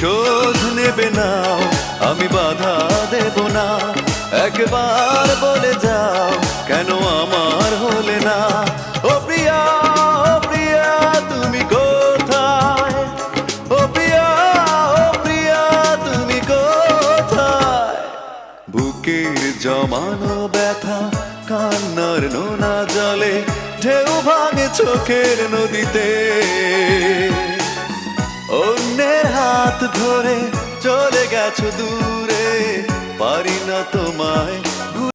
প্রতিশোধ নেবে না, আমি বাধা দেব না। একবার বলে যাও কেন আমার হলে না। ও প্রিয়া, ও প্রিয়া তুমি কোথায়? ও প্রিয়া, ও প্রিয়া তুমি কোথায়? বুকের জমানো ব্যথা কান্নার নোনা জলে ঢেউ ভাঙে চোখের নদীতে। অন্যের হাত ধরে চলে গেছো দূরে, পারি না তোমায়